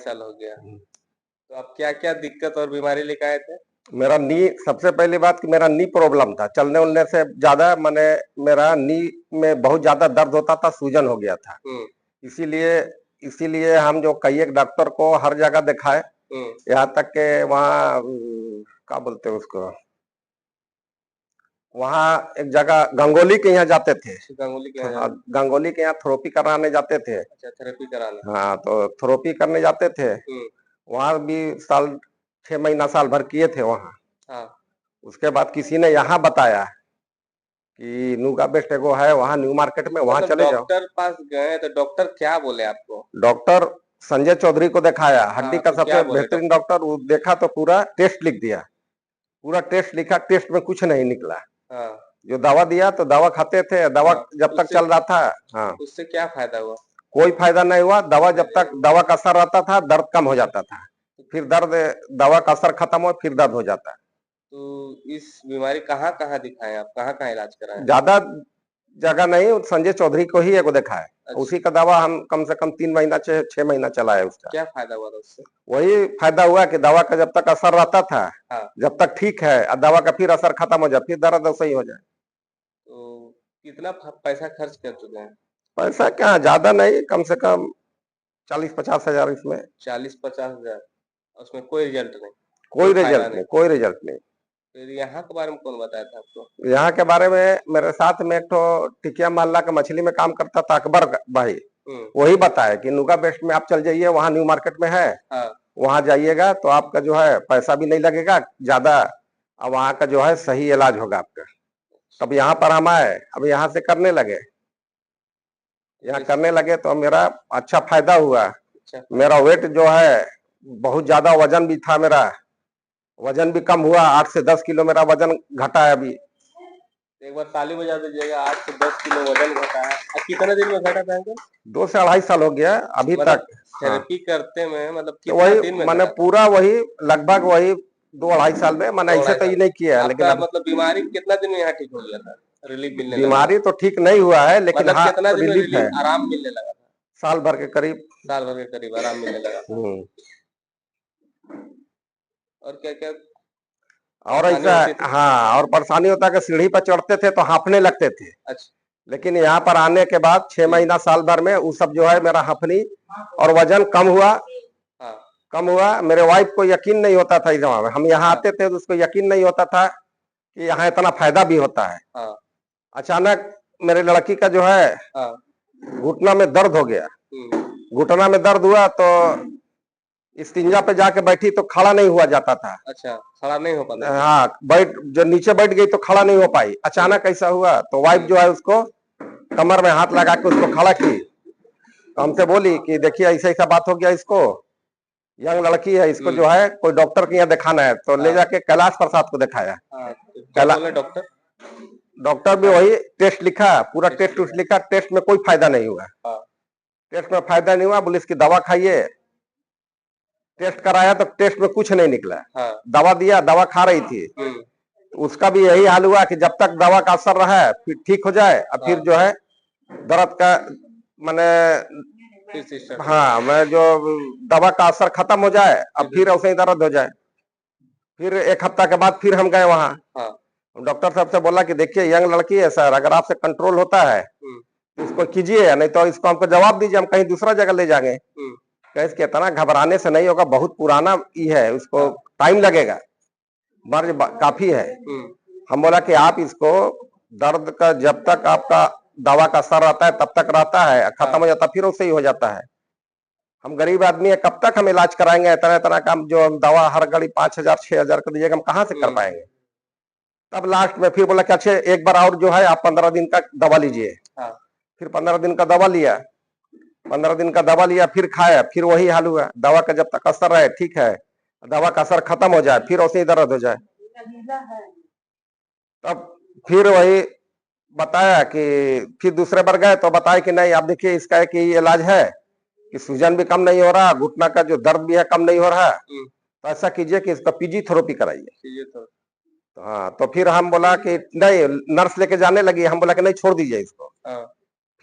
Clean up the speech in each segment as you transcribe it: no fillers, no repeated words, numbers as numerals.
साल हो गया। तो आप क्या क्या दिक्कत और बीमारी लेकर आए थे? मेरा नी, सबसे पहली बात कि मेरा नी प्रॉब्लम था, चलने उलने से ज्यादा मैंने, मेरा नी में बहुत ज्यादा दर्द होता था, सूजन हो गया था। इसीलिए इसीलिए हम जो कई एक डॉक्टर को हर जगह दिखाए, यहाँ तक के वहाँ क्या बोलते हैं उसको, वहाँ एक जगह गंगोली के यहाँ जाते थे। गंगोली के हाँ, गंगोली के यहाँ थेरेपी कराने जाते थे। अच्छा, थेरेपी कराने। हाँ, तो थेरेपी करने जाते थे। वहाँ भी साल 6 महीना साल भर किए थे वहाँ। हाँ। उसके बाद किसी ने यहाँ बताया कि नुगा बेस्ट एगो है वहाँ न्यू मार्केट में, वहाँ चले जाओ। डॉक्टर पास गए तो डॉक्टर क्या बोले आपको? डॉक्टर संजय चौधरी को दिखाया, हड्डी का तो सबसे बेहतरीन डॉक्टर। वो देखा तो पूरा टेस्ट लिख दिया, पूरा टेस्ट लिखा, टेस्ट में कुछ नहीं निकला। जो दवा दिया तो दवा खाते थे, दवा जब तक चल रहा था। हाँ, उससे क्या फायदा हुआ? कोई फायदा नहीं हुआ। दवा जब तक दवा का असर रहता था, दर्द कम हो जाता था, फिर दर्द, दवा का असर खत्म हो फिर दर्द हो जाता है। तो इस बीमारी कहाँ कहाँ दिखाए आप, कहाँ कहाँ इलाज कराए? ज्यादा जगह नहीं, संजय चौधरी को ही एगो देखा है। अच्छा। उसी का दवा हम कम से कम 3 महीना 6 महीना चला है उसका। क्या फायदा हुआ था उससे? वही फायदा हुआ कि दवा का जब तक असर रहता था, जब तक ठीक है, और दवा का फिर असर खत्म हो जाए, फिर दर्द सही हो जाए। तो कितना पैसा खर्च कर चुके हैं? पैसा क्या ज्यादा नहीं, कम से कम 40-50 हजार इसमें। 40-50 हजार? उसमें कोई रिजल्ट नहीं? कोई रिजल्ट नहीं, कोई रिजल्ट नहीं। फिर यहाँ के बारे में कौन बताया था आपको? यहाँ के बारे में मेरे साथ में एक तो टिकिया मोहल्ला का मछली में काम करता था अकबर भाई, वही बताया कि नुगा बेस्ट में आप चल जाइए, वहाँ न्यू मार्केट में है। वहाँ जाइएगा तो आपका जो है पैसा भी नहीं लगेगा ज्यादा, और वहाँ का जो है सही इलाज होगा आपका। तब यहाँ पर हम आए, अब यहाँ से करने लगे, यहाँ करने लगे तो मेरा अच्छा फायदा हुआ। मेरा वेट जो है बहुत ज्यादा, वजन भी था, मेरा वजन भी कम हुआ, 8 से 10 किलो मेरा वजन घटा है अभी। एक बार ताली बजा दीजिएगा, 8 से 10 किलो वजन घटा है। कितने दिन में घटा था? 2 से 2.5 साल हो गया अभी तक थेरेपी करते में, मतलब तो वही मैंने पूरा वही लगभग वही 2-2.5 साल में, मैंने ऐसे तो ये नहीं किया है। लेकिन मतलब बीमारी कितना दिन में यहाँ ठीक हो गया था? रिलीफ मिलने लगा? बीमारी तो ठीक नहीं हुआ है, लेकिन हाँ, कितना दिन में आराम मिलने लगा था? साल भर के करीब। साल भर के करीब आराम मिलने लगा। और क्या क्या और ऐसा, हाँ, और परेशानी होता है कि सीढ़ी पर चढ़ते थे तो हाँफने लगते थे। अच्छा। लेकिन यहाँ पर आने के बाद 6 महीना साल भर में वो सब जो है मेरा हाँफनी और वजन कम हुआ। कम हुआ। मेरे वाइफ को यकीन नहीं होता था इस जगह में, हम यहाँ आते थे तो उसको यकीन नहीं होता था कि यहाँ इतना फायदा भी होता है। अचानक मेरे लड़की का जो है घुटना में दर्द हो गया। घुटना में दर्द हुआ तो स्टिंजा पे जाके बैठी तो खड़ा नहीं हुआ जाता था। अच्छा, खड़ा नहीं हो पाता? हाँ, जो नीचे बैठ गई तो खड़ा नहीं हो पाई। अचानक ऐसा हुआ तो वाइफ जो है उसको कमर में हाथ लगा के उसको खड़ा की। तो हमसे बोली कि देखिए ऐसा ऐसा बात हो गया, इसको यंग लड़की है, इसको जो है कोई डॉक्टर के यहाँ दिखाना है। तो ले जाके कैलाश प्रसाद को दिखाया। डॉक्टर भी वही टेस्ट लिखा, पूरा टेस्ट लिखा, टेस्ट में कोई फायदा नहीं हुआ। टेस्ट में फायदा नहीं हुआ, बोले इसकी दवा खाइए। टेस्ट कराया तो टेस्ट में कुछ नहीं निकला। दवा दिया, दवा खा रही थी, तो उसका भी यही हाल हुआ कि जब तक दवा का असर रहा फिर ठीक हो जाए, और फिर जो है दर्द का मैंने, हाँ, मैं जो दवा का असर खत्म हो जाए, अब फिर ऐसे ही दर्द हो जाए। फिर 1 हफ्ता के बाद फिर हम गए वहाँ। डॉक्टर साहब से बोला कि देखिए यंग लड़की है सर, अगर आपसे कंट्रोल होता है तो इसको कीजिए, नहीं तो इसको हमको जवाब दीजिए, हम कहीं दूसरा जगह ले जाएंगे। कैसे इतना घबराने से नहीं होगा, बहुत पुराना ही है, उसको टाइम लगेगा, मर्ज काफी है। हम बोला कि आप इसको दर्द का जब तक आपका दवा का असर रहता है तब तक रहता है, खत्म हो जाता फिर उससे ही हो जाता है। हम गरीब आदमी है, कब तक हम इलाज कराएंगे इतना इतना काम, जो हम दवा हर घड़ी 5,000-6,000 का दीजिएगा, हम कहाँ से कर पाएंगे। तब लास्ट में फिर बोला कि अच्छा एक बार और जो है आप 15 दिन का दवा लीजिए। फिर 15 दिन का दवा लिया, 15 दिन का दवा लिया, फिर खाया, फिर वही हाल हुआ। दवा का जब तक असर रहे ठीक है, दवा का असर खत्म हो जाए फिर उसी दर्द हो जाए। तब फिर वही बताया कि फिर दूसरे बार गए तो बताया कि नहीं, आप देखिए इसका एक ही इलाज है कि सूजन भी कम नहीं हो रहा, घुटना का जो दर्द भी है कम नहीं हो रहा, तो ऐसा कीजिए कि इसका फिजियोथेरेपी कराइए। हाँ, तो फिर हम बोला कि नहीं, नर्स लेके जाने लगी, हम बोला कि नहीं छोड़ दीजिए इसको।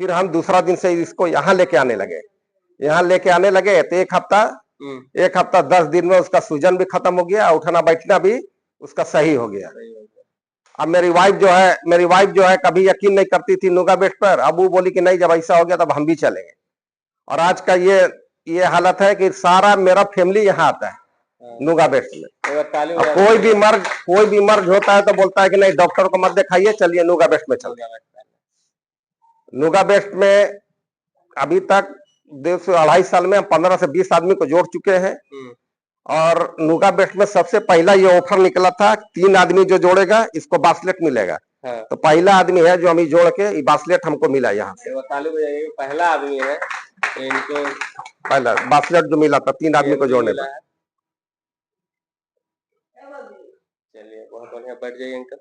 फिर हम दूसरा दिन से इसको यहाँ लेके आने लगे। यहाँ लेके आने लगे तो 1 हफ्ता 1 हफ्ता 10 दिन में उसका सूजन भी खत्म हो गया, उठना बैठना भी उसका सही हो गया। अब मेरी वाइफ जो है कभी यकीन नहीं करती थी नुगा बेस्ट पर, अब वो बोली कि नहीं जब ऐसा हो गया तब हम भी चलेंगे। और आज का ये हालत है कि सारा मेरा फैमिली यहाँ आता है नुगा बेस्ट में। कोई भी मर्ज होता है तो बोलता है कि नहीं डॉक्टर को मत दिखाइए, चलिए नुगा बेस्ट में चलते हैं। नुगा बेस्ट में अभी तक 2.5 साल में 15 से 20 आदमी को जोड़ चुके हैं। और नुगा बेस्ट में सबसे पहला ये ऑफर निकला था, 3 आदमी जो जोड़ेगा इसको बास्लेट मिलेगा। तो पहला आदमी है जो हमें जोड़ के बास्लेट हमको मिला यहाँ से। पहला आदमी है इनको पहला बास्लेट जो मिला था 3 आदमी को जोड़ने पर। चलिए बहुत बढ़िया, बैठ जाइए अंकल।